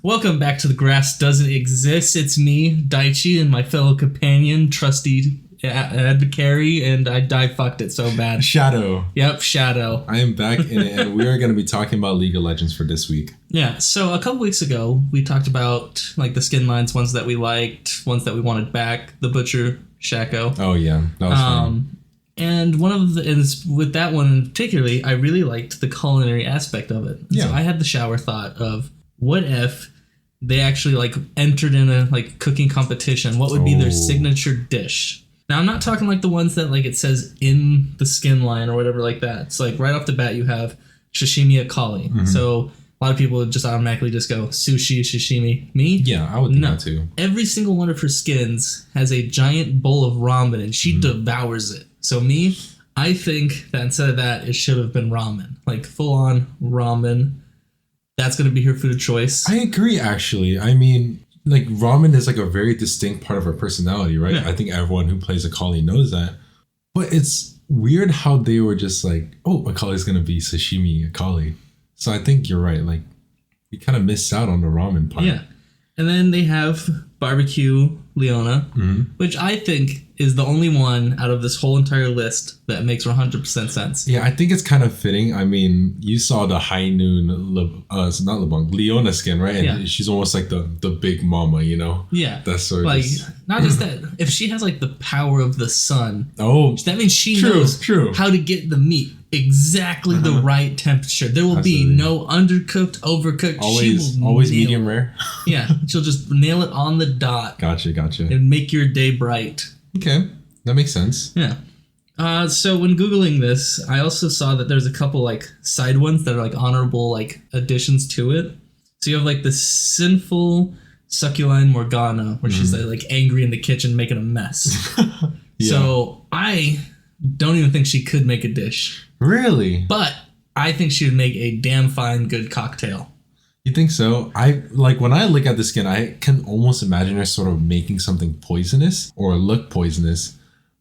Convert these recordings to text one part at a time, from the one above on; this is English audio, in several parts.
Welcome back to The Grass Doesn't Exist. It's me, Daichi, and my fellow companion, trusty Advocary, and I fucked it so bad. Shadow. Yep, Shadow. I am back in it, and we are going to be talking about League of Legends for this week. Yeah, so a couple weeks ago, we talked about like the skin lines, ones that we liked, ones that we wanted back, the Butcher, Shaco. Oh, yeah. That was fun. And one of the, and with that one particularly, I really liked the culinary aspect of it. Yeah. So I had the shower thought of, what if they actually like entered in a like cooking competition? What would be their signature dish? Now I'm not talking like the ones that like it says in the skin line or whatever like that. It's like right off the bat you have sashimi akali. Mm-hmm. So a lot of people would just automatically just go sushi, sashimi. Me? Yeah, I would think that too. Every single one of her skins has a giant bowl of ramen and she devours it. So me, I think that instead of that, it should have been ramen. Like full on ramen. That's going to be her food of choice. I agree, actually. I mean, like, ramen is like a very distinct part of her personality, right? Yeah. I think everyone who plays Akali knows that. But it's weird how they were just like, oh, Akali's going to be sashimi Akali. So I think you're right. Like, we kind of missed out on the ramen part. Yeah. And then they have barbecue Leona, which I think is the only one out of this whole entire list that makes 100% sense. Yeah, I think it's kind of fitting. I mean, you saw the High Noon, Leona skin, right? And she's almost like the big mama, you know? Yeah. That's sort of like, not just that. If she has like the power of the sun, that means she knows how to get the meat exactly the right temperature. There will be no undercooked, overcooked. Always medium rare. Yeah, she'll just nail it on the dot. Gotcha. And make your day bright. Okay, that makes sense. Yeah. So when Googling this, I also saw that there's a couple like side ones that are like honorable like additions to it. So you have like the sinful Succuline Morgana, where she's like angry in the kitchen making a mess. So I don't even think she could make a dish. Really? But I think she would make a damn fine good cocktail. You think so? I like when I look at the skin, I can almost imagine her sort of making something poisonous or look poisonous,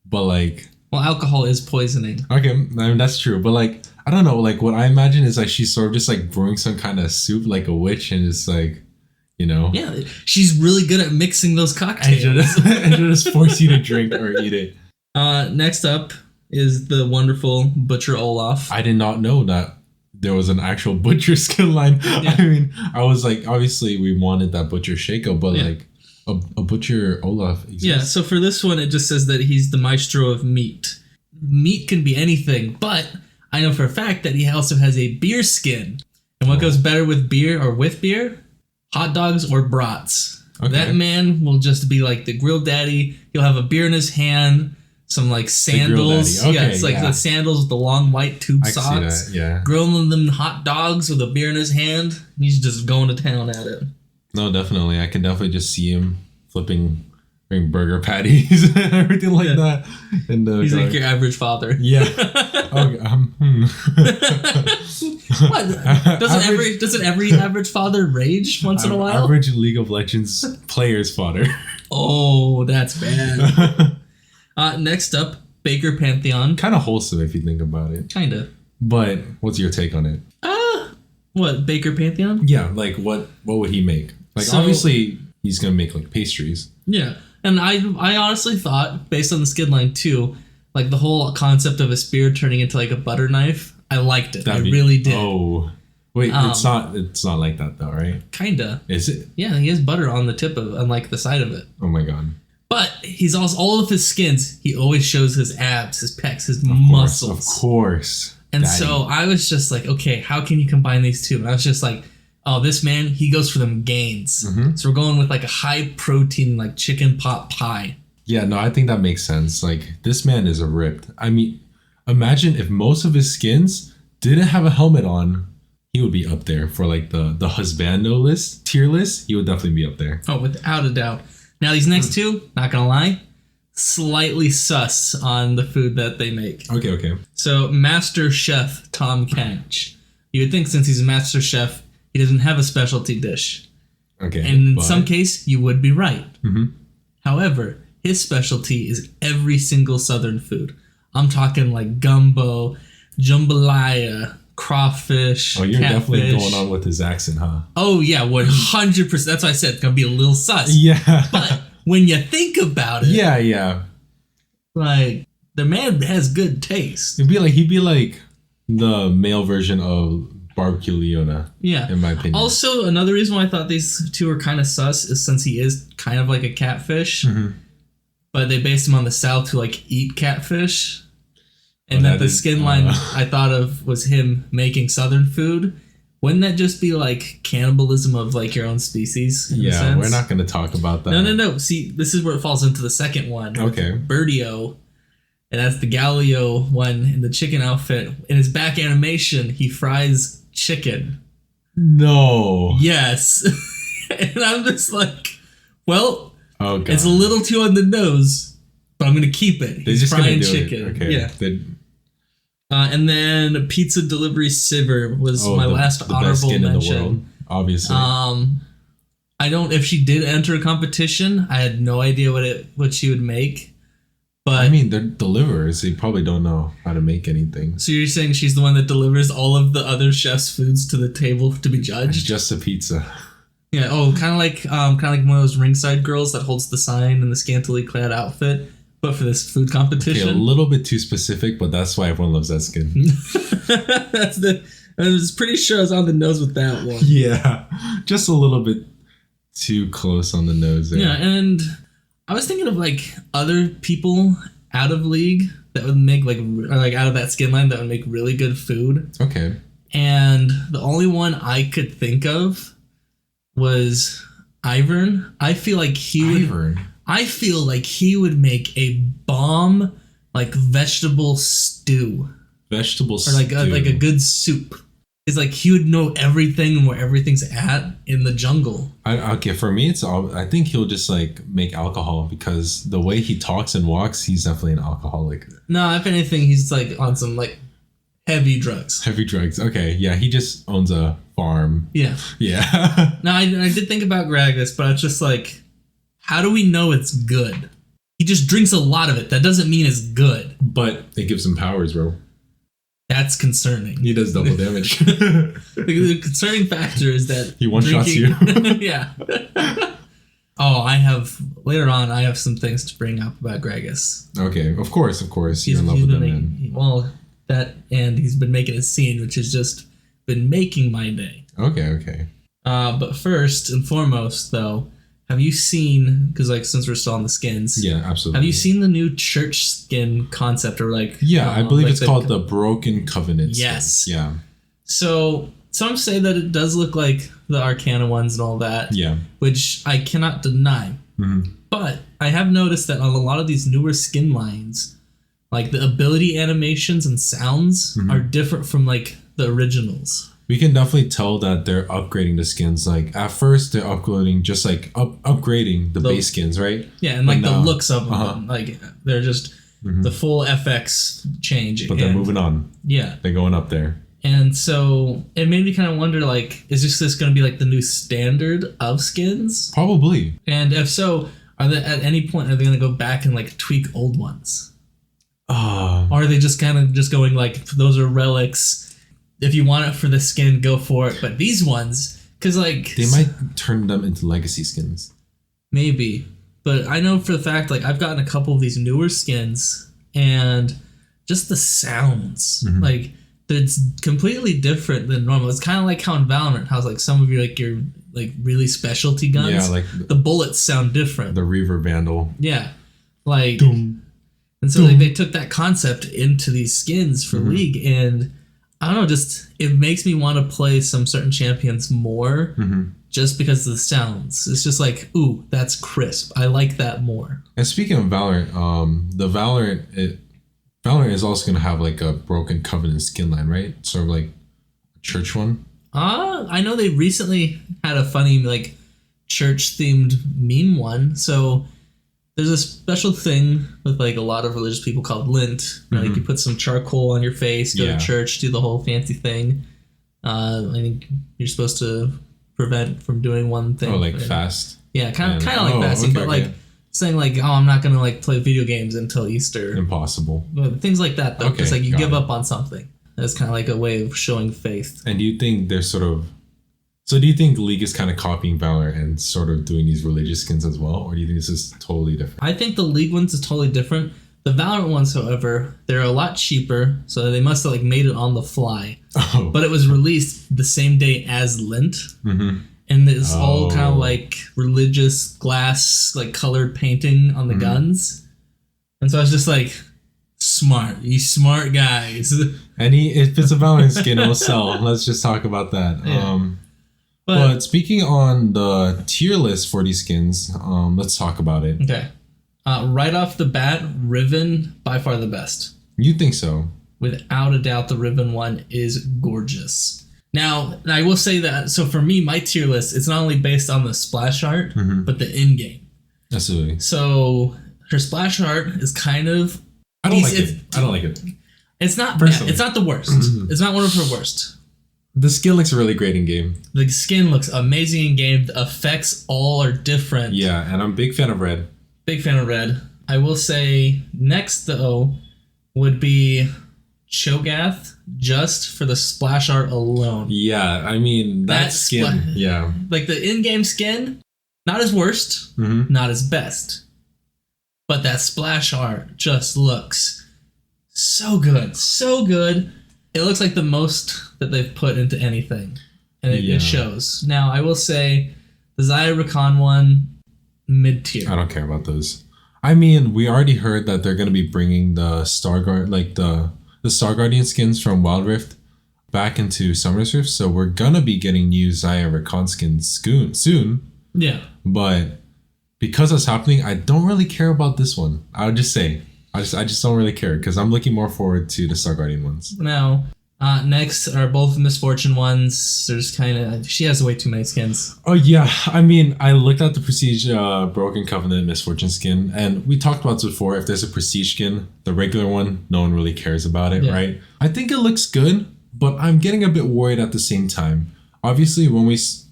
but like... Well, alcohol is poisoning. Okay, I mean, that's true. But like, I don't know, like what I imagine is like she's sort of just like brewing some kind of soup like a witch and just like, you know... Yeah, she's really good at mixing those cocktails. And she'll just force you to drink or eat it. Next up is the wonderful Butcher Olaf. I did not know that there was an actual Butcher skin line. Yeah. I mean, I was like, obviously we wanted that Butcher Shaco, but like a Butcher Olaf exists. Yeah, so for this one, it just says that he's the maestro of meat. Meat can be anything, but I know for a fact that he also has a beer skin. And what goes better with beer or with beer? Hot dogs or brats. Okay. That man will just be like the grill daddy. He'll have a beer in his hand. Some like sandals. Okay, it's like the sandals with the long white tube socks. See that, yeah. Grilling them hot dogs with a beer in his hand. He's just going to town at it. No, definitely. I can definitely just see him flipping burger patties and everything like that. And he's like your average father. Yeah. Okay. What? Doesn't every average father rage once in a while? Average League of Legends player's father. Oh, that's bad. Next up, Baker Pantheon. Kind of wholesome if you think about it. Kind of. But what's your take on it? What, Baker Pantheon? Yeah, like what would he make? Like obviously he's going to make like pastries. Yeah. And I honestly thought, based on the skin line too, like the whole concept of a spear turning into like a butter knife, I liked it. I really did. Oh. Wait, it's not like that though, right? Kinda. Is it? Yeah, he has butter on the tip of it, on like the side of it. Oh my god. But he's also, all of his skins, he always shows his abs, his pecs, his muscles. Of course. And so I was just like, okay, how can you combine these two? And I was just like, oh, this man, he goes for them gains. So we're going with like a high protein, like chicken pot pie. Yeah, no, I think that makes sense. Like, this man is a ripped. I mean, imagine if most of his skins didn't have a helmet on, he would be up there for like the husbando tier list. He would definitely be up there. Oh, without a doubt. Now, these next two, not going to lie, slightly sus on the food that they make. Okay. So, Master Chef Tom Kench. You would think since he's a Master Chef, he doesn't have a specialty dish. Okay. And in some case, you would be right. However, his specialty is every single Southern food. I'm talking like gumbo, jambalaya, crawfish. Oh, you're catfish. definitely going on with his accent, huh? Oh yeah, 100%. That's why I said it's gonna be a little sus. Yeah. But when you think about it, yeah. like the man has good taste. He'd be like the male version of Barbecue Leona. Yeah. In my opinion. Also, another reason why I thought these two are kind of sus is since he is kind of like a catfish, but they based him on the South who like eat catfish. And that the skin line I thought of was him making Southern food. Wouldn't that just be like cannibalism of like your own species? Yeah, we're not going to talk about that. No. See, this is where it falls into the second one. Okay. Birdio. And that's the Galileo one in the chicken outfit. In his back animation, he fries chicken. No. Yes. And I'm just like, well, oh, God. It's a little too on the nose, but I'm going to keep it. He's just frying gonna do chicken. It. Okay. Yeah. And then Pizza Delivery Siver was my last the honorable best skin mention. in the world, obviously. I don't. If she did enter a competition, I had no idea what she would make. But I mean, they're deliverers. They probably don't know how to make anything. So you're saying she's the one that delivers all of the other chefs' foods to the table to be judged? It's just a pizza. Yeah. Oh, kind of like one of those ringside girls that holds the sign in the scantily clad outfit. But for this food competition, okay, a little bit too specific, but that's why everyone loves that skin. I was pretty sure I was on the nose with that one. Yeah, just a little bit too close on the nose there. Yeah, and I was thinking of like other people out of league that would make like out of that skin line that would make really good food. Okay. And the only one I could think of was Ivern. I feel like he would make a bomb like vegetable stew. Vegetable stew. Or like a good soup. It's like he would know everything and where everything's at in the jungle. Okay, for me, I think he'll just like make alcohol because the way he talks and walks, he's definitely an alcoholic. No, if anything, he's like on some like heavy drugs. Heavy drugs. Okay, yeah, he just owns a farm. Yeah. Yeah. No, I did think about Gragas, but it's just like, how do we know it's good? He just drinks a lot of it. That doesn't mean it's good. But it gives him powers, bro. That's concerning. He does double damage. The concerning factor is that he one-shots you. Yeah. Oh, I have some things to bring up about Gragas. Okay, of course. You're in love with that man. Well, that and he's been making a scene, which has just been making my day. Okay. But first and foremost, though, have you seen, because like since we're still on the skins, yeah, absolutely. Have you seen the new church skin concept or like? Yeah, I believe like it's called the Broken Covenant. Yes. Skins. Yeah. So some say that it does look like the Arcana ones and all that. Yeah. Which I cannot deny. Mm-hmm. But I have noticed that on a lot of these newer skin lines, like the ability animations and sounds are different from like the originals. We can definitely tell that they're upgrading the skins. Like at first, they're uploading just like upgrading the base skins, right? Yeah, and like the looks of them, like they're just the full FX change. But they're moving on. Yeah, they're going up there. And so it made me kind of wonder, like, is this going to be like the new standard of skins? Probably. And if so, at any point are they going to go back and like tweak old ones? Or are they just kind of just going like, those are relics? If you want it for the skin, go for it. But these ones, because like... They might turn them into legacy skins. Maybe. But I know for the fact, like, I've gotten a couple of these newer skins, and just the sounds, like, it's completely different than normal. It's kind of like how in Valorant, how like some of your like really specialty guns, yeah, like the bullets sound different. The Reaver Vandal. Yeah. Like... Doom. And so like, they took that concept into these skins for League, and... I don't know, just it makes me want to play some certain champions more just because of the sounds. It's just like, ooh, that's crisp. I like that more. And speaking of Valorant, Valorant is also going to have like a Broken Covenant skin line, right? Sort of like a church one. I know they recently had a funny like church themed meme one. So there's a special thing with like a lot of religious people called lint. Like you put some charcoal on your face, go to church, do the whole fancy thing. I think you're supposed to prevent from doing one thing. Oh, like fast. Yeah, kind of like fasting, but like saying like, oh, I'm not gonna like play video games until Easter. Impossible. Things like that though, because like you give up on something. as kind of like a way of showing faith. And do you think they're sort of... So do you think League is kind of copying Valorant and sort of doing these religious skins as well? Or do you think this is totally different? I think the League ones is totally different. The Valorant ones, however, they're a lot cheaper, so they must have like made it on the fly. Oh. But it was released the same day as Lint. Mm-hmm. And it's all kind of like religious glass, like colored painting on the guns. And so I was just like, smart. You smart guys. If it's a Valorant skin, it'll sell. Let's just talk about that. Yeah. But speaking on the tier list for these skins, let's talk about it. Okay. Right off the bat, Riven, by far the best. You think so? Without a doubt, the Riven one is gorgeous. Now, I will say that, so for me, my tier list, it's not only based on the splash art, but the in-game. Absolutely. So her splash art is kind of... I don't like it. It's not bad. It's not the worst. It's not one of her worst. The skin looks really great in game. The skin looks amazing in game. The effects all are different. Yeah, and I'm a big fan of red. Big fan of red. I will say next, though, would be Cho'Gath, just for the splash art alone. Yeah, I mean, that skin, yeah. Like the in-game skin, not his worst, not his best. But that splash art just looks so good. So good. It looks like the most that they've put into anything. And it shows. Now, I will say, the Xayah Rakan one, mid-tier. I don't care about those. I mean, we already heard that they're going to be bringing the the Star Guardian skins from Wild Rift back into Summer's Rift, so we're gonna be getting new Xayah Rakan skins soon. Yeah. But because that's happening, I don't really care about this one. I would just say, I just don't really care because I'm looking more forward to the Star Guardian ones. Now, next are both Misfortune ones. There's kind of, she has way too many skins. Oh yeah, I mean, I looked at the Prestige Broken Covenant Misfortune skin, and we talked about this before. If there's a Prestige skin, the regular one, no one really cares about it, right? I think it looks good, but I'm getting a bit worried at the same time. Obviously,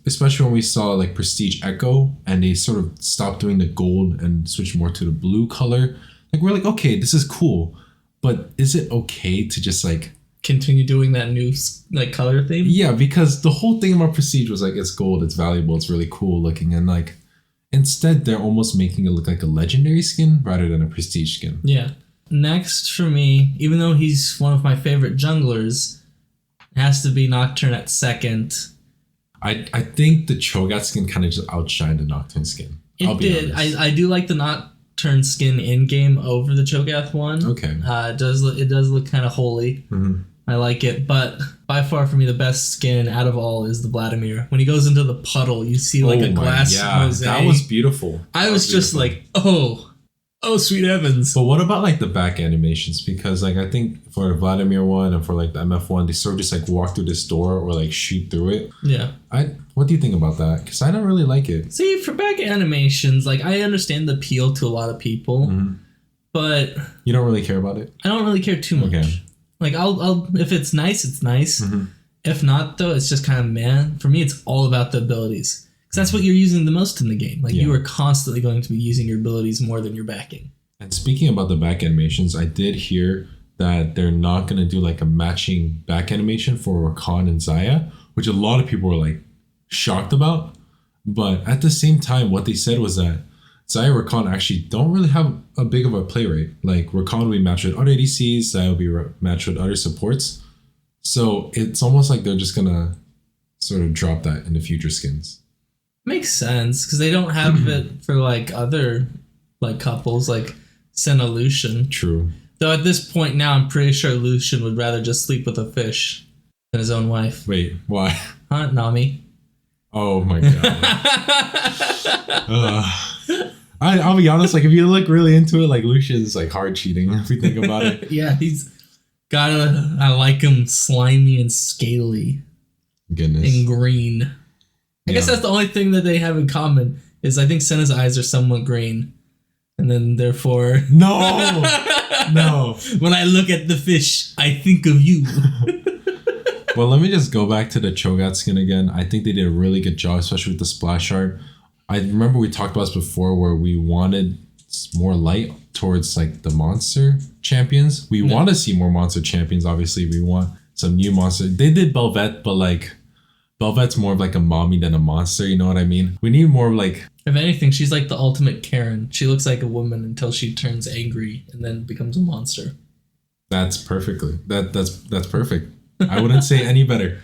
especially when we saw like Prestige Echo, and they sort of stopped doing the gold and switched more to the blue color. Like we're like, okay, this is cool, but is it okay to just like continue doing that new like color theme? Yeah, because the whole thing about Prestige was like, it's gold, it's valuable, it's really cool looking, and like instead they're almost making it look like a legendary skin rather than a Prestige skin. Yeah. Next for me, even though he's one of my favorite junglers, it has to be Nocturne at second. I think the Cho'Gath skin kind of just outshined the Nocturne skin. It did. I do like the Nocturne skin in game over the Cho'Gath one. Okay. It does look kind of holy. Mm-hmm. I like it, but by far for me the best skin out of all is the Vladimir. When he goes into the puddle, you see like a glass mosaic. That was beautiful. I was just like, oh sweet heavens. But what about like the back animations? Because like I think for the Vladimir one and for like the MF one, they sort of just like walk through this door or like shoot through it. Yeah. What do you think about that? Because I don't really like it. See, for back animations, like I understand the appeal to a lot of people, but you don't really care about it. I don't really care too much. Okay. Like I'll if it's nice, it's nice. If not, though, it's just kind of man. For me, it's all about the abilities. Because that's what you're using the most in the game. Like you are constantly going to be using your abilities more than your backing. And speaking about the back animations, I did hear that they're not going to do like a matching back animation for Rakan and Xayah, which a lot of people were like shocked about. But at the same time, what they said was that Xayah and Rakan actually don't really have a big of a play rate. Like Rakan will be matched with other ADCs, Xayah will be matched with other supports. So it's almost like they're just going to sort of drop that in the future skins. Makes sense, because they don't have it for like other like couples like Senna Lucian. True. Though at this point now, I'm pretty sure Lucian would rather just sleep with a fish than his own wife. Wait, why? Huh, Nami? Oh my god. I'll be honest, like if you look really into it, like Lucian's like hard cheating if you think about it. Yeah, I like him slimy and scaly. Goodness. And green. I guess that's the only thing that they have in common is I think Senna's eyes are somewhat green. And then therefore... No! No. When I look at the fish, I think of you. Well, let me just go back to the Cho'Gath skin again. I think they did a really good job, especially with the splash art. I remember we talked about this before where we wanted more light towards like the monster champions. We want to see more monster champions, obviously. We want some new monsters. They did Belvette, but like Belvette's more of like a mommy than a monster. You know what I mean? We need more like. If anything, she's like the ultimate Karen. She looks like a woman until she turns angry and then becomes a monster. That's perfectly. That's perfect. I wouldn't say any better.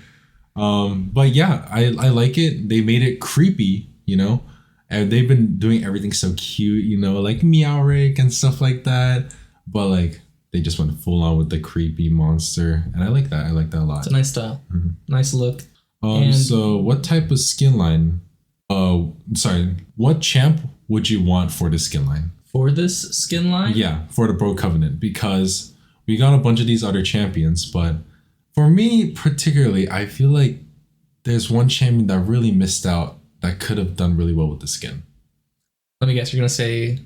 But yeah, I like it. They made it creepy, you know, and they've been doing everything so cute, you know, like Meowrick and stuff like that. But like they just went full on with the creepy monster, and I like that. I like that a lot. It's a nice style, nice look. So what type of skin line? What champ would you want for the skin line? For this skin line? Yeah, for the Bro Covenant, because we got a bunch of these other champions, but for me particularly, I feel like there's one champion that really missed out that could have done really well with the skin. Let me guess, you're gonna say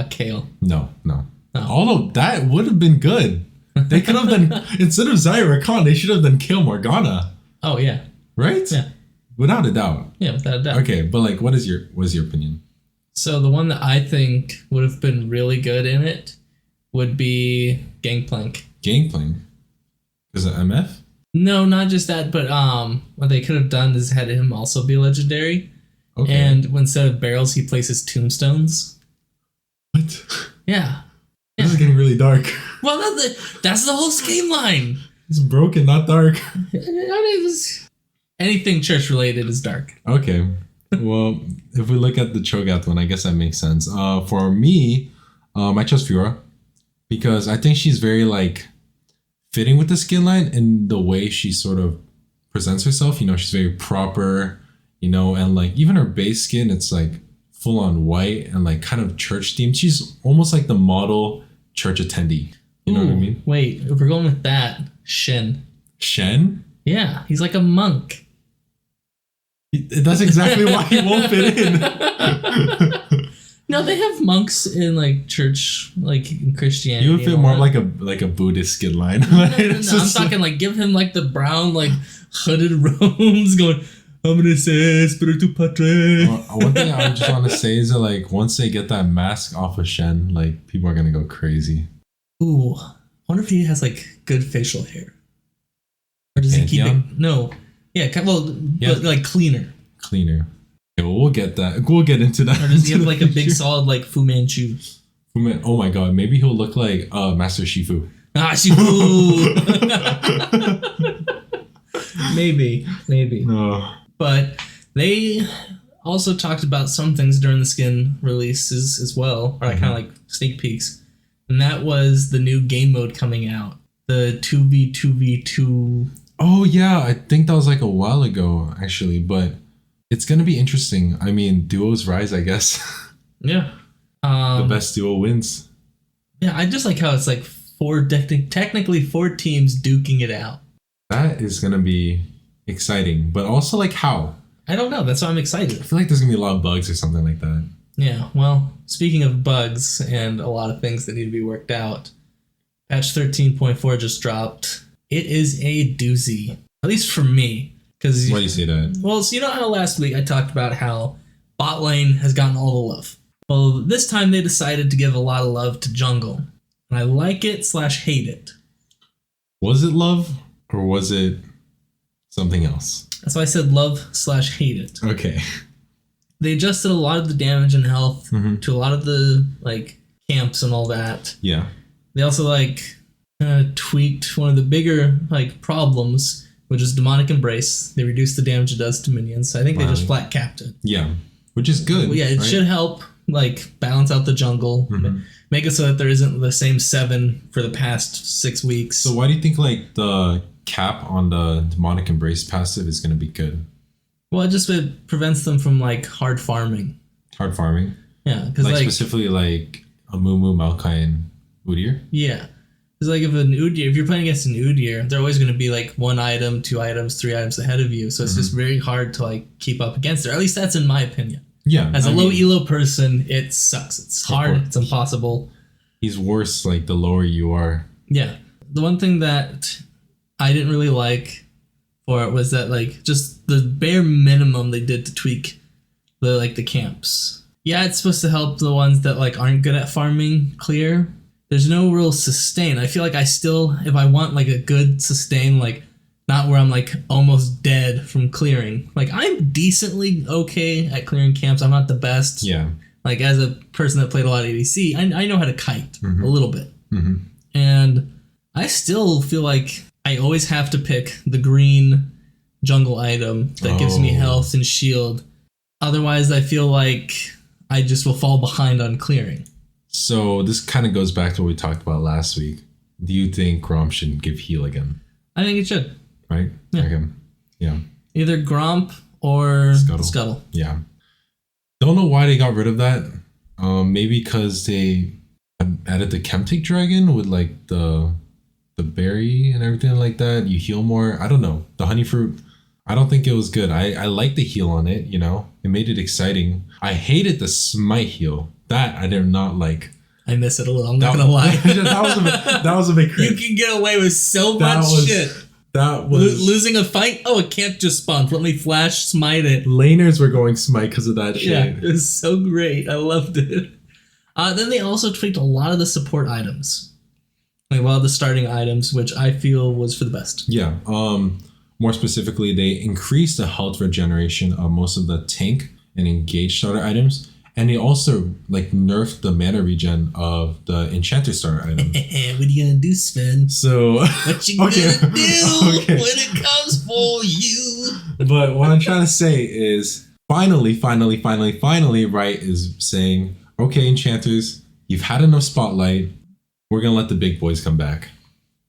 Kale. No. Oh. Although that would have been good. They could have done instead of Zyra Khan, they should have done Kale Morgana. Oh yeah. Right? Yeah. Without a doubt. Yeah, without a doubt. Okay, but like what is your opinion? So the one that I think would have been really good in it would be Gangplank. Gangplank? Is it MF? No, not just that, but what they could have done is had him also be legendary. Okay. And instead of barrels, he places tombstones. What? Yeah. This is getting really dark. Well, that's the whole scheme line. It's broken, not dark. Anything church related is dark. Okay. Well, if we look at the Cho'Gath one, I guess that makes sense. For me, I chose Fiora because I think she's very like fitting with the skin line in the way she sort of presents herself. You know, she's very proper, you know, and like even her base skin, it's like full on white and like kind of church themed. She's almost like the model church attendee. You know what I mean? Wait, if we're going with that, Shen. Shen? Yeah, he's like a monk. That's exactly why he won't fit in. No, they have monks in like church, like in Christianity. You would fit more like a Buddhist skin line. No, I'm talking like give him like the brown like hooded robes going. I'm gonna say Spiritu Patre. One thing I just want to say is that like once they get that mask off of Shen, like people are gonna go crazy. Ooh, I wonder if he has like good facial hair, or does he keep it? No, yeah, but like cleaner. Cleaner. Okay, well, we'll get that. We'll get into that. Or does he have like a big solid like Fu Manchu? Oh my god, maybe he'll look like Master Shifu. Shifu. maybe. No. But they also talked about some things during the skin releases as well, or kind of like sneak peeks. And that was the new game mode coming out. The 2v2v2. Oh yeah, I think that was like a while ago actually, but it's going to be interesting. I mean, duos rise, I guess. Yeah. The best duo wins. Yeah, I just like how it's like technically four teams duking it out. That is going to be exciting, but also like how? I don't know. That's why I'm excited. I feel like there's going to be a lot of bugs or something like that. Yeah, well, speaking of bugs and a lot of things that need to be worked out, patch 13.4 just dropped. It is a doozy, at least for me. Why do you say that? Well, so you know how last week I talked about how bot lane has gotten all the love. Well, this time they decided to give a lot of love to jungle. And I like it / hate it. Was it love or was it something else? That's why I said love / hate it. Okay. They adjusted a lot of the damage and health to a lot of the like camps and all that. Yeah. They also like tweaked one of the bigger like problems, which is demonic embrace. They reduced the damage it does to minions. I think they just flat capped it. Yeah, which is good. Well, yeah, it should help like balance out the jungle, make it so that there isn't the same 7 for the past 6 weeks. So why do you think like the cap on the demonic embrace passive is going to be good? Well, it prevents them from like hard farming. Hard farming? Yeah, because like specifically like a Mumu, Maokai, and Udyr? Yeah. Because like if you're playing against an Udyr, they're always going to be like 1 item, 2 items, 3 items ahead of you. So it's just very hard to like keep up against it. Or at least that's in my opinion. Yeah. As a low elo person, it sucks. It's hard. It's impossible. He's worse like the lower you are. Yeah. The one thing that I didn't really like for it was that like just the bare minimum they did to tweak the camps. Yeah, it's supposed to help the ones that like aren't good at farming clear. There's no real sustain. I feel like if I want like a good sustain, like Not where I'm like almost dead from clearing. Like I'm decently okay at clearing camps. I'm not the best. Yeah. Like as a person that played a lot of ADC, I know how to kite a little bit. Mm-hmm. And I still feel like I always have to pick the green jungle item that gives me health and shield. Otherwise, I feel like I just will fall behind on clearing. So this kind of goes back to what we talked about last week. Do you think Gromp should give heal again? I think it should. Right? Yeah. Okay. Yeah. Either Gromp or Scuttle. Yeah. Don't know why they got rid of that. Maybe because they added the Chemtic Dragon with like the berry and everything like that. You heal more. I don't know. The honey fruit. I don't think it was good. I like the heal on it, you know? It made it exciting. I hated the smite heal. That I did not like. I miss it a little. I'm not gonna lie. that was a bit cringe. You can get away with so much shit. That was losing a fight. Oh, it can't just spawn. Let me flash smite it. Laners were going smite because of that shit. Yeah, it was so great. I loved it. Then they also tweaked a lot of the support items, like a lot of the starting items, which I feel was for the best. Yeah. More specifically, they increased the health regeneration of most of the tank and engage starter items. And they also like nerfed the mana regen of the enchanter starter item. What are you gonna do, Sven? So what you gonna do when it comes for you? But what I'm trying to say is finally, Riot is saying, okay, enchanters, you've had enough spotlight. We're gonna let the big boys come back.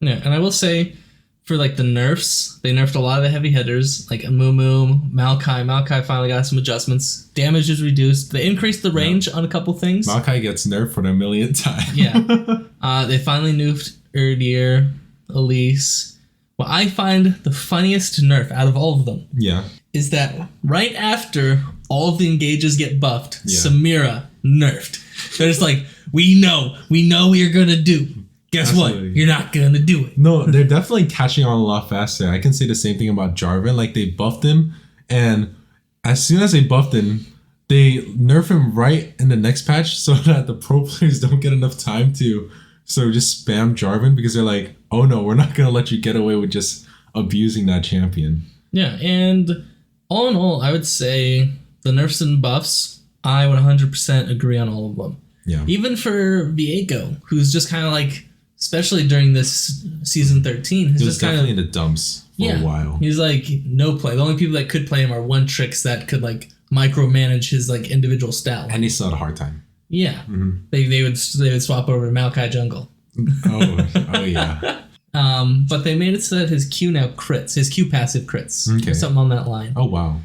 Yeah, and I will say, for like the nerfs, they nerfed a lot of the heavy hitters, like Amumu, Maokai. Maokai finally got some adjustments. Damage is reduced. They increased the range on a couple things. Maokai gets nerfed for the millionth time. Yeah. They finally nerfed Erdir, Elise. What I find the funniest nerf out of all of them is that right after all of the engages get buffed, Samira nerfed. They're just like, we know what you're going to do. Guess Absolutely. What? You're not going to do it. No, they're definitely catching on a lot faster. I can say the same thing about Jarvan. Like, they buffed him, and as soon as they buffed him, they nerf him right in the next patch so that the pro players don't get enough time to sort of just spam Jarvan because they're like, oh no, we're not going to let you get away with just abusing that champion. Yeah, and all in all, I would say the nerfs and buffs, I would 100% agree on all of them. Yeah. Even for Viego, who's just kind of like, especially during this season 13, he's just definitely in the dumps for a while. He's like no play. The only people that could play him are one tricks that could like micromanage his like individual stat. And he still had a hard time. Yeah, they would swap over to Maokai jungle. Oh yeah. But they made it so that his Q now crits, his Q passive crits, something on that line. Oh wow.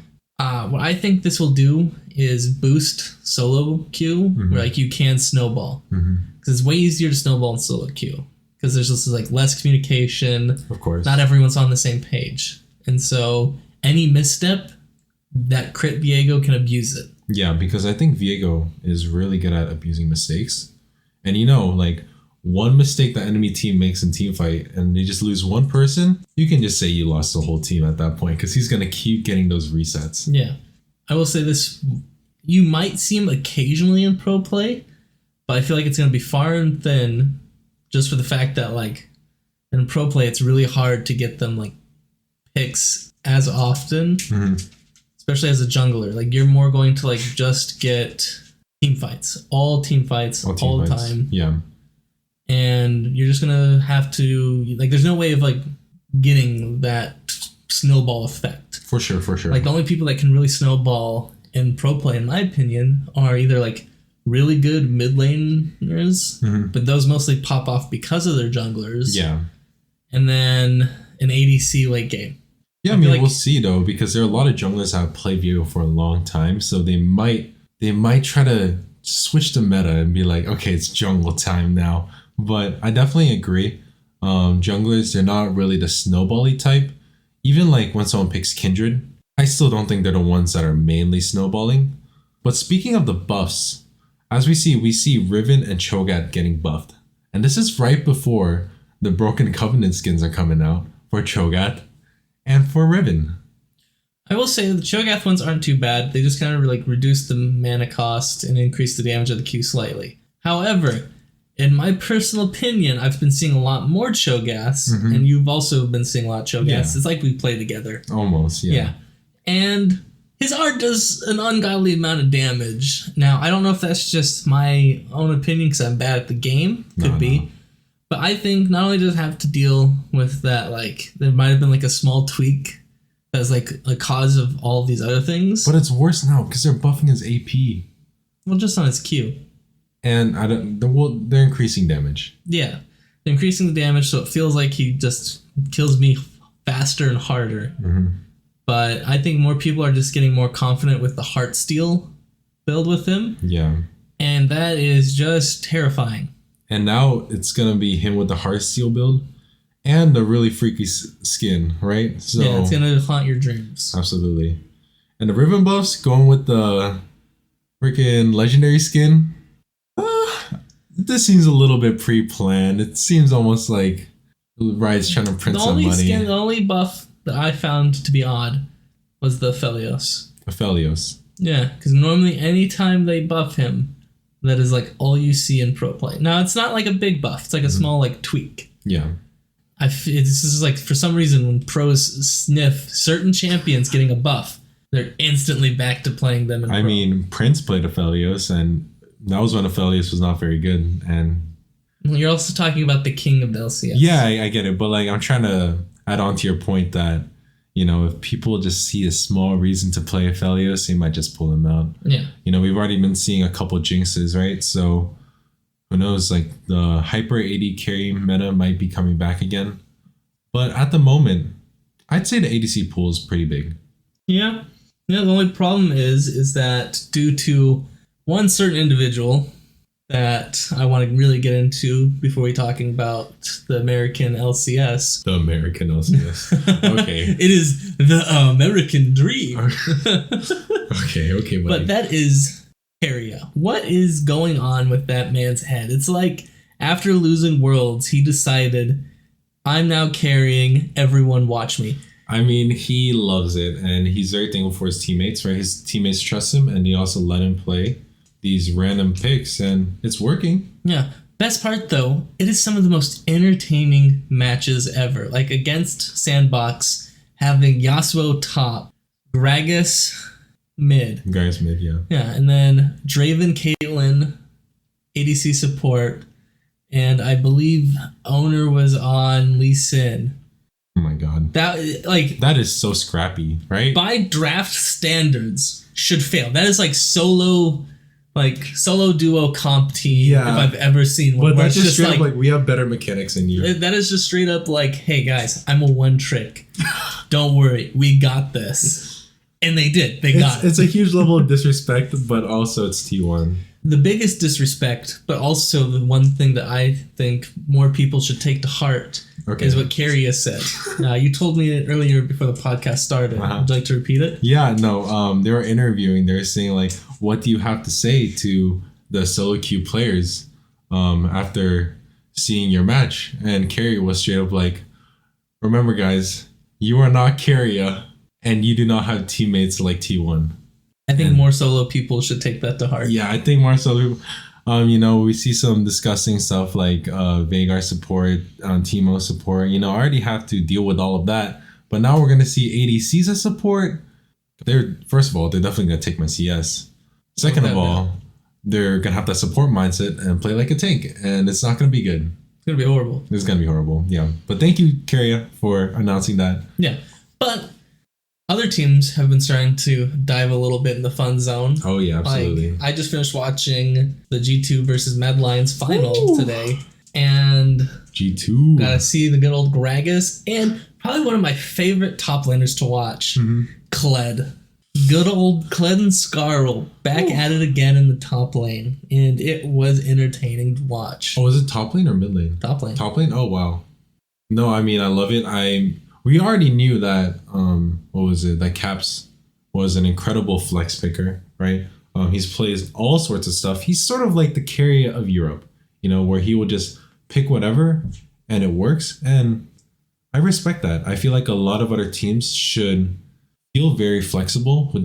What I think this will do is boost solo Q, where like you can snowball. Because it's way easier to snowball in solo queue. Because there's just like less communication. Of course. Not everyone's on the same page. And so any misstep, that crit Viego can abuse it. Yeah, because I think Viego is really good at abusing mistakes. And you know, like one mistake the enemy team makes in team fight and they just lose one person, you can just say you lost the whole team at that point because he's going to keep getting those resets. Yeah. I will say this, you might see him occasionally in pro play, but I feel like it's going to be far and thin just for the fact that, like, in pro play, it's really hard to get them, like, picks as often, especially as a jungler. Like, you're more going to, like, just get team fights. All team fights, all the time. Yeah. And you're just going to have to, like, there's no way of, like, getting that snowball effect. For sure. Like, the only people that can really snowball in pro play, in my opinion, are either, like, really good mid laners, but those mostly pop off because of their junglers. Yeah. And then an ADC late game. Yeah, I mean, we'll see though, because there are a lot of junglers that have played Viego for a long time, so they might try to switch the meta and be like, okay, it's jungle time now. But I definitely agree. Junglers, they're not really the snowbally type. Even like when someone picks Kindred, I still don't think they're the ones that are mainly snowballing. But speaking of the buffs, as we see Riven and Cho'Gath getting buffed. And this is right before the Broken Covenant skins are coming out for Cho'Gath and for Riven. I will say the Cho'Gath ones aren't too bad. They just kind of like reduce the mana cost and increase the damage of the Q slightly. However, in my personal opinion, I've been seeing a lot more Cho'Gath, and you've also been seeing a lot of Cho'Gath. Yeah. It's like we play together. Almost, yeah. And his art does an ungodly amount of damage. Now, I don't know if that's just my own opinion because I'm bad at the game. Could be. No. But I think not only does it have to deal with that, like, there might have been like a small tweak that's like a cause of all of these other things. But it's worse now because they're buffing his AP. Well, just on his Q. And they're increasing damage. Yeah. They're increasing the damage, so it feels like he just kills me faster and harder. But I think more people are just getting more confident with the Heartsteel build with him. Yeah. And that is just terrifying. And now it's going to be him with the Heartsteel build and the really freaky skin, right? So yeah, it's going to haunt your dreams. Absolutely. And the Riven buffs going with the freaking legendary skin. This seems a little bit pre-planned. It seems almost like Riot's trying to print some money. The only buff that I found to be odd was the Aphelios. Yeah, because normally anytime they buff him, that is like all you see in pro play. Now, it's not like a big buff. It's like a small like tweak. Yeah. This is like, for some reason, when pros sniff certain champions getting a buff, they're instantly back to playing them in pro. I mean, Prince played Aphelios, and that was when Aphelios was not very good. And you're also talking about the king of the LCS. Yeah, I get it. But like, I'm trying to add on to your point that, you know, if people just see a small reason to play Aphelios, they might just pull him out. Yeah. You know, we've already been seeing a couple jinxes, right? So who knows, like the hyper AD carry meta might be coming back again. But at the moment, I'd say the ADC pool is pretty big. Yeah. Yeah, the only problem is that due to one certain individual that I want to really get into before we talking about the American LCS. The American LCS. Okay. It is the American dream. Okay, buddy. But that is Keria. What is going on with that man's head? It's like after losing Worlds, he decided, I'm now carrying, everyone watch me. I mean, he loves it, and he's very thankful for his teammates, right? His teammates trust him, and they also let him play these random picks, and it's working. Yeah. Best part, though, it is some of the most entertaining matches ever. Like, against Sandbox, having Yasuo top, Gragas mid. Gragas mid, yeah. Yeah, and then Draven, Caitlyn, ADC support, and I believe Owner was on Lee Sin. Oh my god. That is so scrappy, right? By draft standards, should fail. That is like solo duo comp team, if I've ever seen one. But that's just straight up like, we have better mechanics than you. That is just straight up like, hey guys, I'm a one trick. Don't worry, we got this. And they did. They got it. It's a huge level of disrespect, but also it's T1. The biggest disrespect, but also the one thing that I think more people should take to heart is what Keria said. You told me it earlier before the podcast started. Would you like to repeat it? Yeah, no. They were interviewing. They were saying, like, what do you have to say to the solo queue players after seeing your match? And Keria was straight up like, remember, guys, you are not Keria, and you do not have teammates like T1. I think more solo people should take that to heart. Yeah, I think more solo people. You know, we see some disgusting stuff like Veigar support, Teemo support. You know, I already have to deal with all of that. But now we're going to see ADCs as support. First of all, they're definitely going to take my CS. Second of all, they're going to have that support mindset and play like a tank. And it's not going to be good. It's going to be horrible. It's going to be horrible, yeah. But thank you, Keria, for announcing that. Yeah, but other teams have been starting to dive a little bit in the fun zone. Oh, yeah, absolutely. Like, I just finished watching the G2 versus Mad Lions final today. And G2. Gotta see the good old Gragas. And probably one of my favorite top laners to watch, Kled. Good old Kled and Scarl back at it again in the top lane. And it was entertaining to watch. Oh, is it top lane or mid lane? Top lane. Top lane? Oh, wow. No, I mean, I love it. We already knew that, that Caps was an incredible flex picker, right? He's plays all sorts of stuff. He's sort of like the Keria of Europe, you know, where he will just pick whatever and it works. And I respect that. I feel like a lot of other teams should feel very flexible with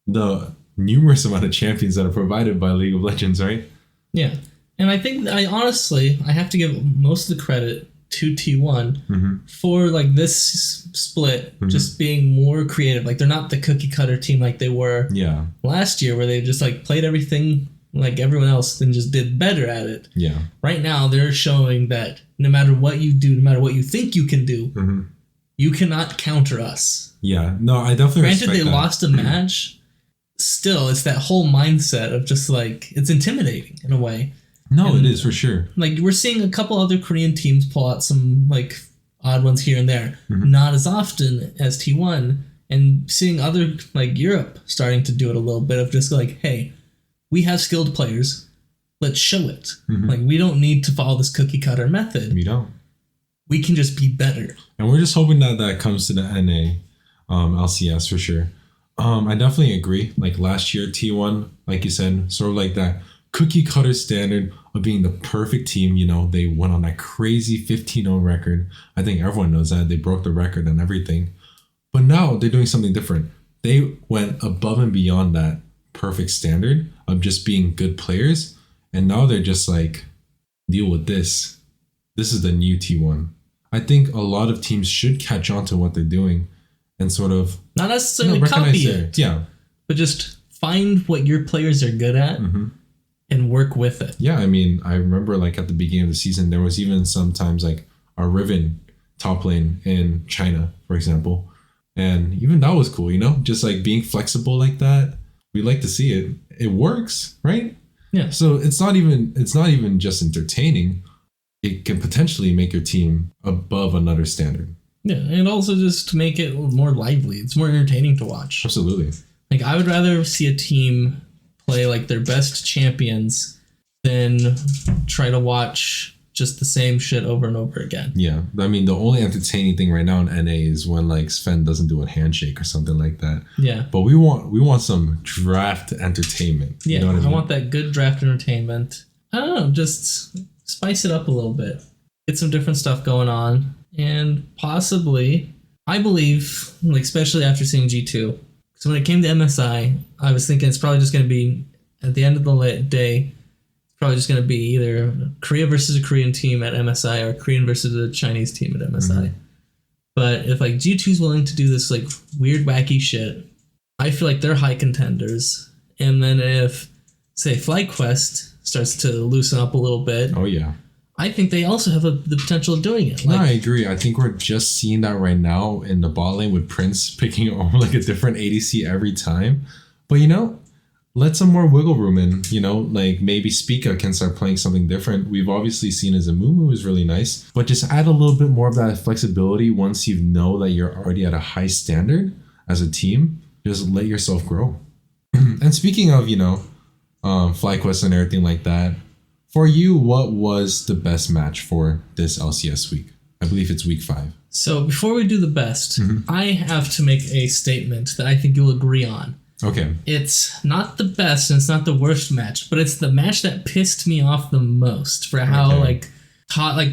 the numerous amount of champions that are provided by League of Legends, right? Yeah. And I think I have to give most of the credit to T1 for like this split just being more creative. Like they're not the cookie cutter team like they were last year, where they just like played everything like everyone else and just did better at it. Yeah. Right now they're showing that no matter what you do, no matter what you think you can do, you cannot counter us. Yeah. No, I definitely Granted, they lost a match. Still, it's that whole mindset of just like, it's intimidating in a way. No, it is for sure. Like we're seeing a couple other Korean teams pull out some like odd ones here and there, not as often as T1, and seeing other like Europe starting to do it a little bit of just like, hey, we have skilled players, let's show it. Like we don't need to follow this cookie cutter method. We don't. We can just be better. And we're just hoping that comes to the NA, LCS for sure. I definitely agree. Like last year, T1, like you said, sort of like that cookie cutter standard of being the perfect team. You know, they went on that crazy 15-0 record. I think everyone knows that. They broke the record and everything. But now they're doing something different. They went above and beyond that perfect standard of just being good players. And now they're just like, deal with this. This is the new T1. I think a lot of teams should catch on to what they're doing and sort of not necessarily copy it. Yeah. But just find what your players are good at and work with it. Yeah, I mean, I remember like at the beginning of the season, there was even sometimes like our Riven top lane in China, for example. And even that was cool, you know, just like being flexible like that. We like to see it. It works, right? Yeah. So it's not even just entertaining. It can potentially make your team above another standard. Yeah, and also just to make it more lively. It's more entertaining to watch. Absolutely. Like I would rather see a team play like their best champions than try to watch just the same shit over and over again. Yeah. I mean, the only entertaining thing right now in NA is when like Sven doesn't do a handshake or something like that. Yeah. But we want some draft entertainment. Yeah, you know what I mean? want that good draft entertainment. I don't know, just spice it up a little bit. Get some different stuff going on. And possibly, I believe, like especially after seeing G2, so when it came to MSI, I was thinking it's probably just going to be, at the end of the day, it's probably just going to be either Korea versus a Korean team at MSI or Korean versus a Chinese team at MSI. But if like G2's willing to do this like weird, wacky shit, I feel like they're high contenders. And then if, say, FlyQuest starts to loosen up a little bit, oh yeah, I think they also have the potential of doing it. Like, no, I agree. I think we're just seeing that right now in the bot lane with Prince picking over like a different ADC every time. But you know, let some more wiggle room in. You know, like maybe Spica can start playing something different. We've obviously seen as a Mumu is really nice, but just add a little bit more of that flexibility once you know that you're already at a high standard as a team. Just let yourself grow. And speaking of, you know, FlyQuest and everything like that, for you, what was the best match for this LCS week? I believe it's week 5. So before we do the best, I have to make a statement that I think you'll agree on. Okay. It's not the best and it's not the worst match, but it's the match that pissed me off the most for how like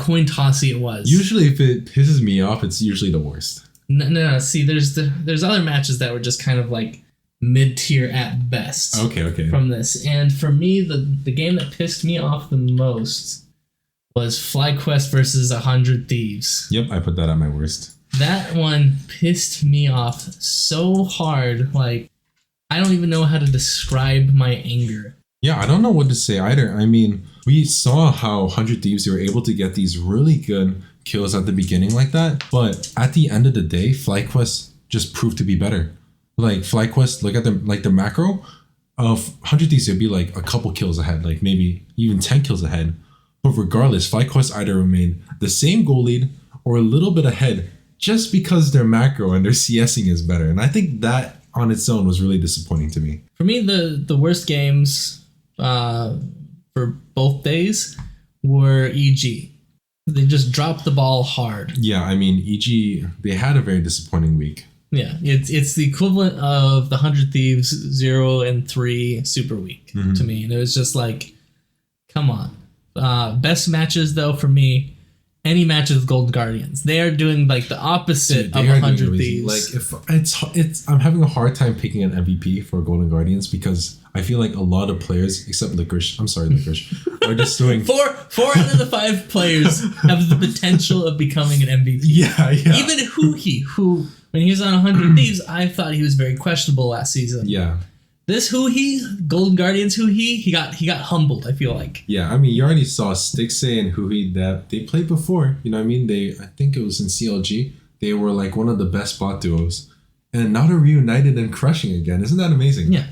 coin tossy it was. Usually if it pisses me off, it's usually the worst. No. See, there's other matches that were just kind of like mid-tier at best. Okay. From this. And for me, the game that pissed me off the most was FlyQuest versus 100 Thieves. Yep, I put that at my worst. That one pissed me off so hard. Like, I don't even know how to describe my anger. Yeah, I don't know what to say either. I mean, we saw how 100 Thieves they were able to get these really good kills at the beginning like that. But at the end of the day, FlyQuest just proved to be better. Like FlyQuest, look at them, like the macro of 100 Thieves, it'd be like a couple kills ahead, like maybe even 10 kills ahead. But regardless, FlyQuest either remain the same goal lead or a little bit ahead just because their macro and their CSing is better. And I think that on its own was really disappointing to me. For me, the worst games for both days were EG. They just dropped the ball hard. Yeah, I mean, EG, they had a very disappointing week. Yeah, it's the equivalent of the 100 Thieves 0 and 3 Super Week to me. And it was just like, come on. Best matches, though, for me, any matches with Golden Guardians. They are doing like the opposite of 100 Thieves. Like if it's I'm having a hard time picking an MVP for Golden Guardians because I feel like a lot of players, except Licorice, I'm sorry, Licorice, are just doing four out of the 5 players have the potential of becoming an MVP. Yeah. Even Huhi, who when he was on 100 Thieves, I thought he was very questionable last season. Yeah. This Huhi, Golden Guardians Huhi, he got humbled, I feel like. Yeah, I mean, you already saw Stixay and Huhi that they played before. You know what I mean? I think it was in CLG. They were like one of the best bot duos. And now they're reunited and crushing again. Isn't that amazing? Yeah.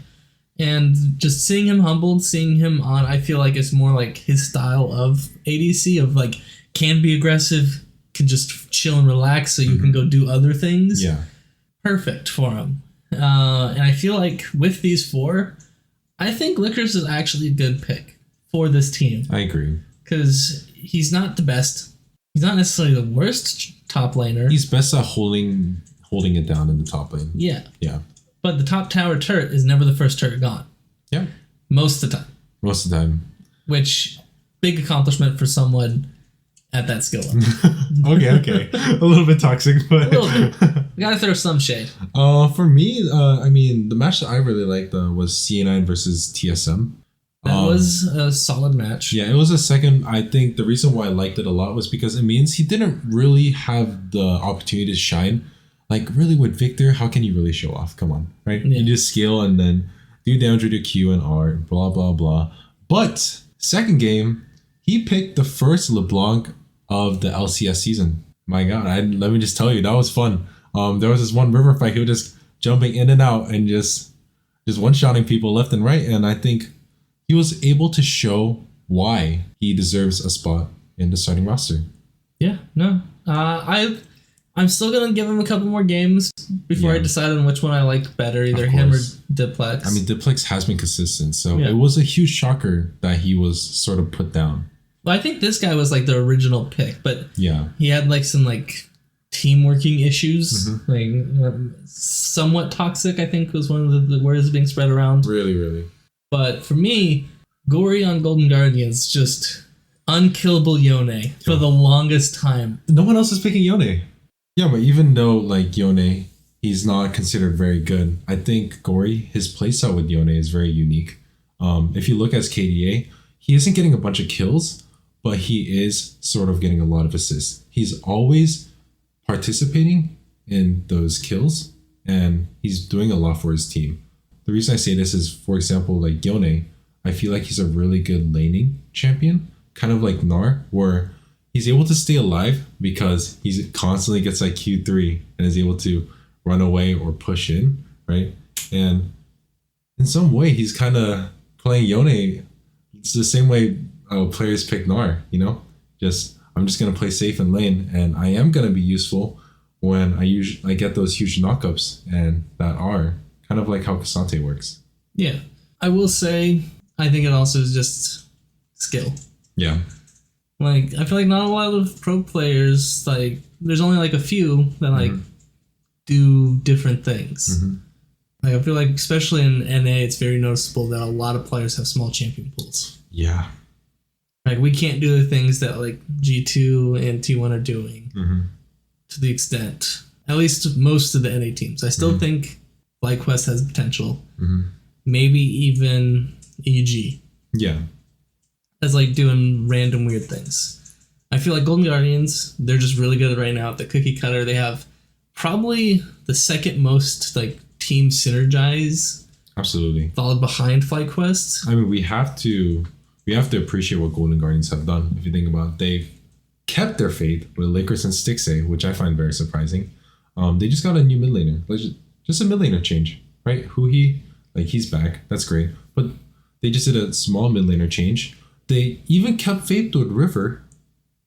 And just seeing him humbled, seeing him on, I feel like it's more like his style of ADC, of like, can be aggressive, can just chill and relax so you can go do other things. Yeah. Perfect for him. And I feel like with these 4, I think Licorice is actually a good pick for this team. I agree. Because he's not the best. He's not necessarily the worst top laner. He's best at holding it down in the top lane. Yeah. Yeah. But the top tower turret is never the first turret gone. Yeah. Most of the time. Most of the time. Which, big accomplishment for someone at that skill level. Okay. A little bit toxic, but... A little bit. We gotta throw some shade. For me, I mean, the match that I really liked was CA9 versus TSM. That was a solid match. Yeah, it was a second. I think the reason why I liked it a lot was because it means he didn't really have the opportunity to shine. Like, really, with Victor, how can you really show off? Come on, right? Yeah. You just skill and then do damage with your Q and R, blah, blah, blah. But, second game, he picked the first LeBlanc of the LCS season. My God, let me just tell you, that was fun. There was this one river fight, he was just jumping in and out and just one-shotting people left and right. And I think he was able to show why he deserves a spot in the starting roster. Yeah, no. I'm still going to give him a couple more games before I decide on which one I like better, either him or Diplex. I mean, Diplex has been consistent, so it was a huge shocker that he was sort of put down. Well, I think this guy was like the original pick, but he had like some like team working issues, like somewhat toxic, I think was one of the words being spread around. Really. But for me, Gory on Golden Guardians, just unkillable Yone for the longest time. No one else is picking Yone. Yeah, but even though like Yone, he's not considered very good, I think Gory, his playstyle with Yone is very unique. If you look at his KDA, he isn't getting a bunch of kills, but he is sort of getting a lot of assists. He's always participating in those kills, and he's doing a lot for his team. The reason I say this is, for example, like Yone, I feel like he's a really good laning champion, kind of like Gnar, where he's able to stay alive because he constantly gets like Q3 and is able to run away or push in, right? And in some way, he's kind of playing Yone. It's the same way players pick Gnar, you know? I'm just going to play safe in lane, and I am going to be useful when I get those huge knockups, and that are kind of like how Cassante works. Yeah. I will say, I think it also is just skill. Yeah. Like, I feel like not a lot of pro players, like, there's only like a few that like do different things. Like, I feel like, especially in NA, it's very noticeable that a lot of players have small champion pools. Yeah. Like, we can't do the things that like G2 and T1 are doing to the extent, at least most of the NA teams. I still think FlyQuest has potential. Maybe even EG. Yeah. As like doing random weird things. I feel like Golden Guardians, they're just really good right now at the cookie cutter. They have probably the second most like team synergize. Absolutely. Followed behind FlyQuest. I mean, we have to appreciate what Golden Guardians have done. If you think about it, they've kept their faith with Lakers and Stixay, which I find very surprising. They just got a new mid laner. Just a mid laner change, right? Huhi, like, he's back. That's great. But they just did a small mid laner change. They even kept faith with River,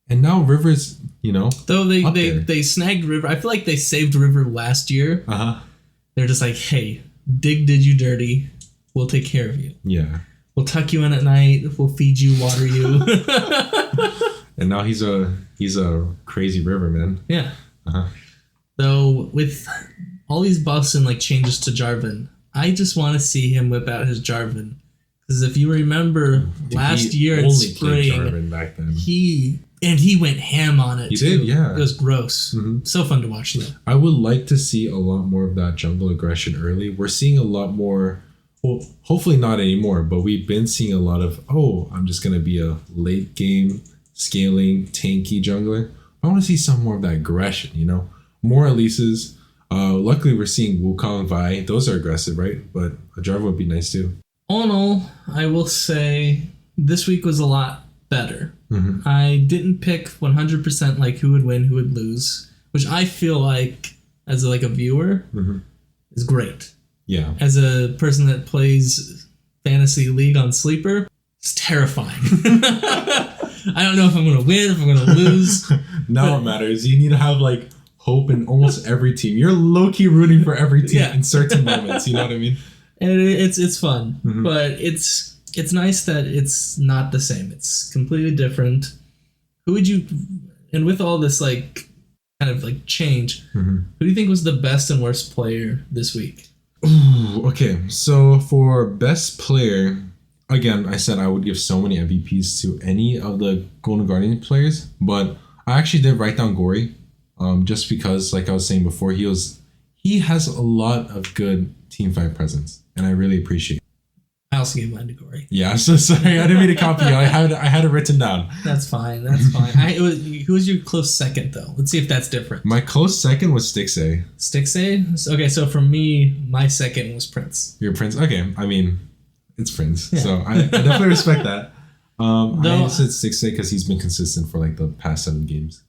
and now River's, though they snagged River. I feel like they saved River last year. They're just like, hey, Dig did you dirty. We'll take care of you. Yeah. We'll tuck you in at night. We'll feed you, water you. And now he's a crazy River, man. Yeah. Though with all these buffs and like changes to Jarvan, I just want to see him whip out his Jarvan. Because if you remember last year in spring, back then. he And he went ham on it. He did, yeah. It was gross. Mm-hmm. So fun to watch though. I would like to see a lot more of that jungle aggression early. We're seeing a lot more. Well, hopefully not anymore, but we've been seeing a lot of, I'm just going to be a late game scaling tanky jungler. I want to see some more of that aggression, More Elises. Luckily, we're seeing Wukong, Vi. Those are aggressive, right? But a Jarvan would be nice too. All in all, I will say this week was a lot better. Mm-hmm. I didn't pick 100% like who would win, who would lose, which I feel like as a viewer is great. Yeah. As a person that plays Fantasy League on Sleeper, it's terrifying. I don't know if I'm going to win, if I'm going to lose. Now it matters. You need to have hope in almost every team. You're low-key rooting for every team in certain moments. You know what I mean? And it's fun, but it's nice that it's not the same. It's completely different. Who would you, and with all this change, who do you think was the best and worst player this week? Ooh, okay. So for best player, again, I said I would give so many MVPs to any of the Golden Guardian players, but I actually did write down Gory, just because, like I was saying before, he has a lot of good teamfight presence, and I really appreciate it. I also gave mine to Gory. Yeah, I'm so sorry. I didn't mean to copy you. I had it written down. That's fine. Who was your close second, though? Let's see if that's different. My close second was Stixay. Stixay? Okay, so for me, my second was Prince. Your Prince? Okay, I mean, it's Prince. Yeah. So I definitely respect that. I said Stixay because he's been consistent for the past 7 games.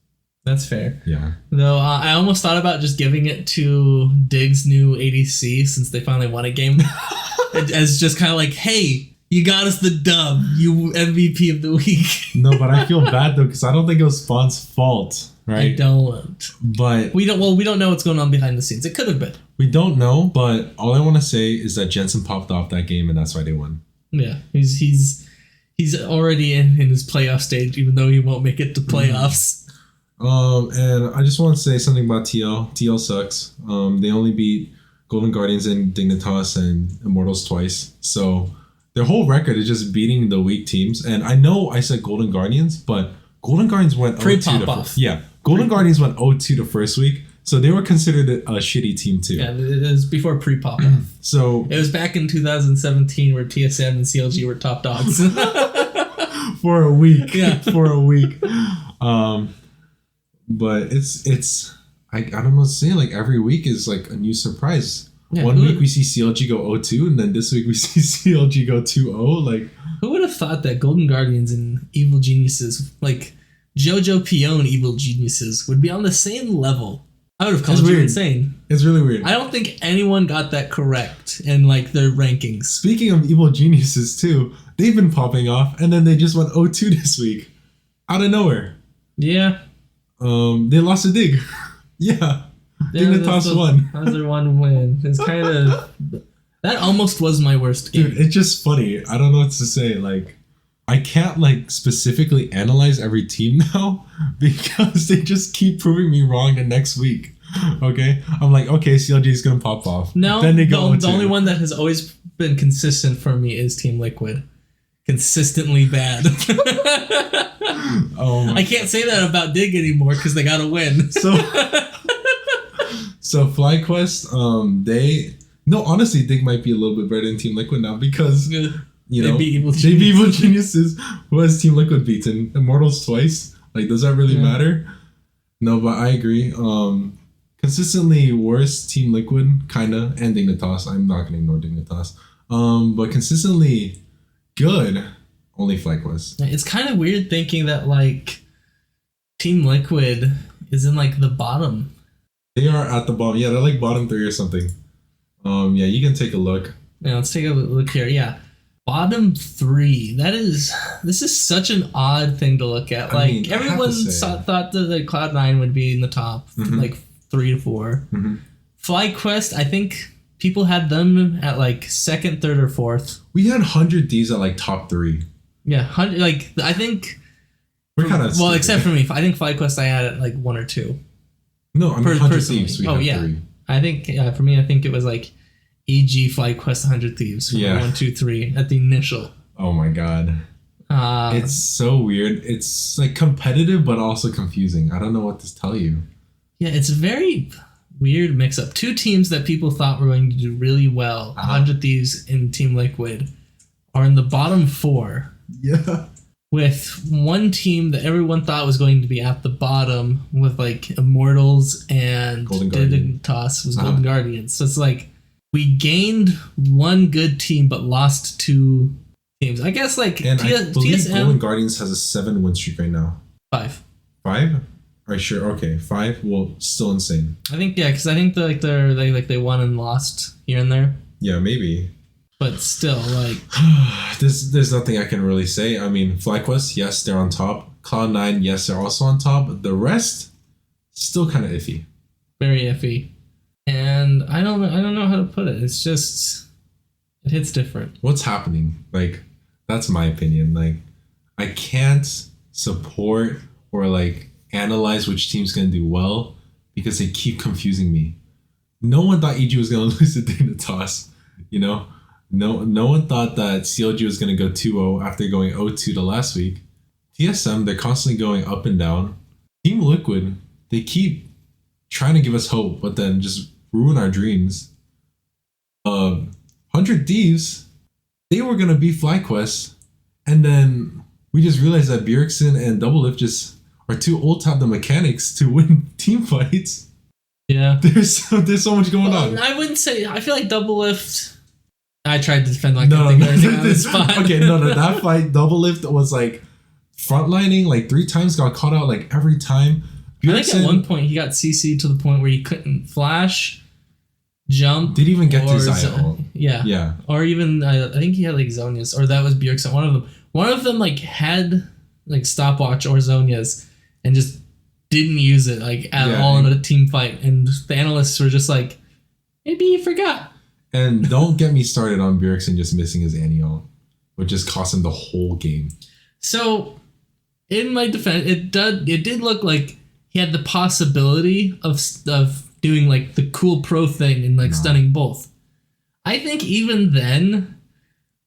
That's fair. Yeah. Though I almost thought about just giving it to Diggs' new ADC since they finally won a game. As just kind of hey, you got us the dub, you MVP of the week. No, but I feel bad though because I don't think it was Spawn's fault, right? I don't. But we don't know what's going on behind the scenes. It could have been. We don't know, but all I want to say is that Jensen popped off that game and that's why they won. Yeah, he's already in his playoff stage, even though he won't make it to playoffs. And I just want to say something about TL. TL sucks. They only beat Golden Guardians and Dignitas and Immortals twice. So their whole record is just beating the weak teams. And I know I said Golden Guardians, but Golden Guardians went 0-2 Golden Guardians went 0-2 the first week. So they were considered a shitty team too. Yeah, it was before pre-pop off. So it was back in 2017 where TSM and CLG were top dogs. For a week. Yeah. For a week. But it's I don't know what to say. Every week is a new surprise. Yeah, One week we see CLG go 0-2, and then this week we see CLG go 2-0. Who would have thought that Golden Guardians and Evil Geniuses, JoJo Pion Evil Geniuses, would be on the same level? I would have called you insane. It's really weird. I don't think anyone got that correct in their rankings. Speaking of Evil Geniuses too, they've been popping off, and then they just went 0-2 this week, out of nowhere. Yeah. They lost a Dig. Yeah. Dignitas won. That was their one win. It's kind of... That almost was my worst game. Dude, it's just funny. I don't know what to say. I can't specifically analyze every team now because they just keep proving me wrong the next week. Okay? I'm okay, CLG is going to pop off. No, then they go the only one that has always been consistent for me is Team Liquid. Consistently bad. Oh I can't say that about Dig anymore because they got to win. So FlyQuest, honestly, Dig might be a little bit better than Team Liquid now because, they beat Evil Geniuses, who has Team Liquid beaten? Immortals twice? Does that really matter? No, but I agree. Consistently worse Team Liquid, kinda, and Dignitas. I'm not going to ignore Dignitas. But consistently good, only FlyQuest. It's kind of weird thinking that, Team Liquid is in, the bottom. They are at the bottom. Yeah, they're bottom 3 or something. Yeah, you can take a look. Yeah, let's take a look here. Yeah. Bottom 3. This is such an odd thing to look at. Everyone thought that Cloud9 would be in the top, 3 to 4. Mm-hmm. FlyQuest, I think people had them at 2nd, 3rd, or 4th. We had 100 Ds at top 3. Yeah, 100. I think. We're kind of. Well, except for me, I think FlyQuest I had at 1 or 2. No, 100 Thieves. We had 3. I think for me, I think it was EG FlyQuest 100 Thieves. 1, 2, 3 at the initial. Oh my god. It's so weird. It's like competitive, but also confusing. I don't know what to tell you. Yeah, it's a very weird mix-up. Two teams that people thought were going to do really well, 100 Thieves and Team Liquid, are in the bottom 4. Yeah. With one team that everyone thought was going to be at the bottom with like Immortals and Dignitas was Golden Guardians. So it's like we gained one good team but lost 2 teams. I guess like and I believe TSM Golden Guardians has a 7-win streak right now. 5. 5? Are you sure? Okay, 5. Well, still insane. I think because I think they won and lost here and there. Yeah, maybe. But still, like there's nothing I can really say. I mean, FlyQuest, yes, they're on top. Cloud9, yes, they're also on top. The rest, still kind of iffy. Very iffy. And I don't know how to put it. It's just it hits different. What's happening? Like, that's my opinion. Like, I can't support or like analyze which team's gonna do well because they keep confusing me. No one thought EG was gonna lose the Dignitas, you know? No one thought that CLG was gonna go 2-0 after going 0-2 to last week. TSM, they're constantly going up and down. Team Liquid, they keep trying to give us hope, but then just ruin our dreams. 100 Thieves, they were gonna beat FlyQuest, and then we just realized that Bjergsen and Doublelift just are too old to have the mechanics to win team fights. Yeah. There's so much going on. I wouldn't say I feel like Doublelift. I tried to defend like no, on the spot. Okay, no, that fight, Doublelift was like frontlining like 3 times, got caught out like every time. Bjergsen, I think at one point he got CC'd to the point where he couldn't flash, jump. Did even get to Zion. Yeah. Or even I think he had like Zonias, or that was Bjergsen. One of them like had like stopwatch or Zonias and just didn't use it like at all in a team fight. And the analysts were just like, maybe he forgot. And don't get me started on Bjergsen just missing his Anio, which just cost him the whole game. So, in my defense, it did look like he had the possibility of doing like the cool pro thing and like stunning both. I think even then,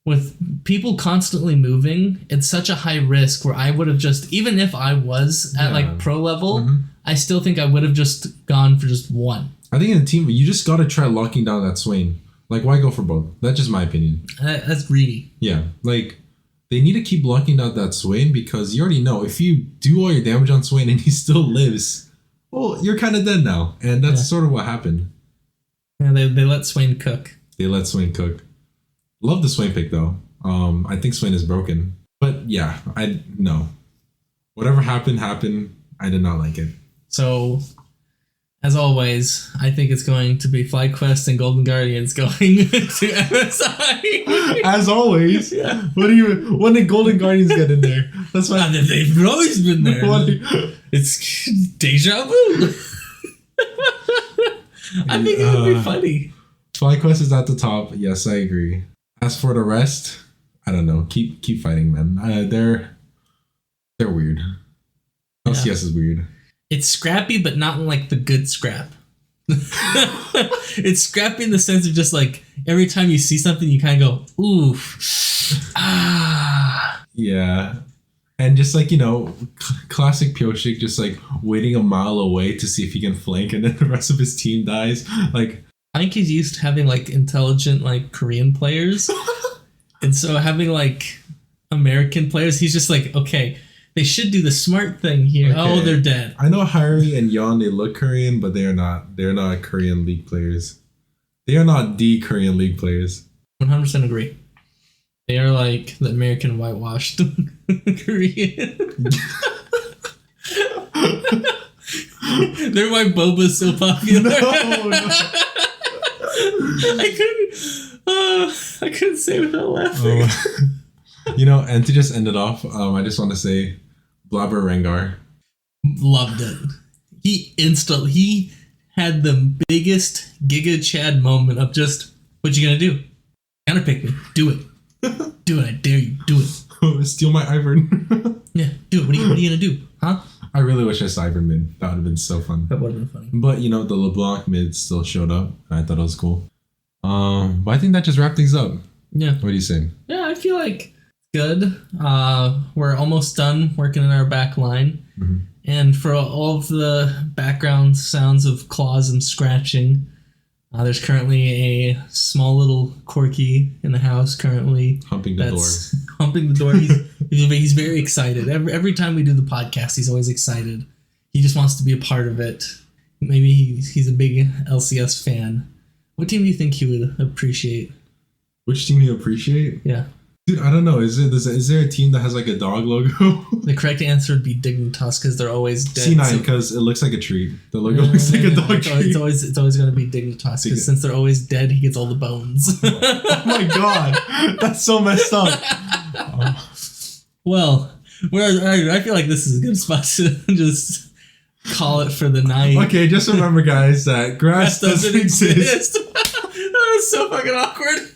with people constantly moving, it's such a high risk where I would have just, even if I was at like pro level, I still think I would have just gone for just one. I think in the team, you just got to try locking down that Swain. Like, why go for both? That's just my opinion. That's greedy. Yeah, like, they need to keep locking down that Swain because you already know if you do all your damage on Swain and he still lives, well, you're kind of dead now. And that's sort of what happened. Yeah, they let Swain cook. They let Swain cook. Love the Swain pick, though. I think Swain is broken. But, yeah, no. Whatever happened. I did not like it. So, as always, I think it's going to be FlyQuest and Golden Guardians going to MSI. As always. Yeah. When did Golden Guardians get in there? That's why they've always been there. It's deja vu. I think it would be funny. FlyQuest is at the top. Yes, I agree. As for the rest, I don't know. Keep fighting, man. They're weird. LCS is weird. It's scrappy, but not in like the good scrap. It's scrappy in the sense of just like every time you see something, you kind of go, oof. Yeah. And just like, classic Pyoshik, just like waiting a mile away to see if he can flank and then the rest of his team dies. Like, I think he's used to having like intelligent like Korean players. And so having like American players, he's just like, okay, they should do the smart thing here. Okay. Oh, they're dead. I know Hyri and Yeon, they look Korean, but they're not Korean League players. They are not the Korean League players. 100% agree. They are like the American whitewashed Korean. They're why Boba's so popular. No. I couldn't say without laughing. And to just end it off, I just want to say, Blabber Rengar. Loved it. He had the biggest Giga Chad moment of just, what you gonna do? Counterpick me. Do it. Do it. I dare you. Do it. Steal my Ivern. Yeah, do it. What are you gonna do? Huh? I really wish I saw Ivern mid. That would have been so fun. That would have been funny. But, the LeBlanc mid still showed up. And I thought it was cool. But I think that just wrapped things up. Yeah. What do you say? Yeah, I feel like Good. We're almost done working in our back line. Mm-hmm. And for all of the background sounds of claws and scratching, there's currently a small little corgi in the house currently. Humping the door. Humping the door. He's very excited. Every time we do the podcast, he's always excited. He just wants to be a part of it. Maybe he's a big LCS fan. What team do you think he would appreciate? Which team you appreciate? Yeah. Dude, I don't know. Is there a team that has like a dog logo? The correct answer would be Dignitas because they're always dead. C9 because it looks like a tree. The logo looks like a dog tree. It's always going to be Dignitas because since they're always dead, he gets all the bones. Oh my god, that's so messed up. Well, I feel like this is a good spot to just call it for the night. Okay, just remember, guys, that grass doesn't exist. That was so fucking awkward.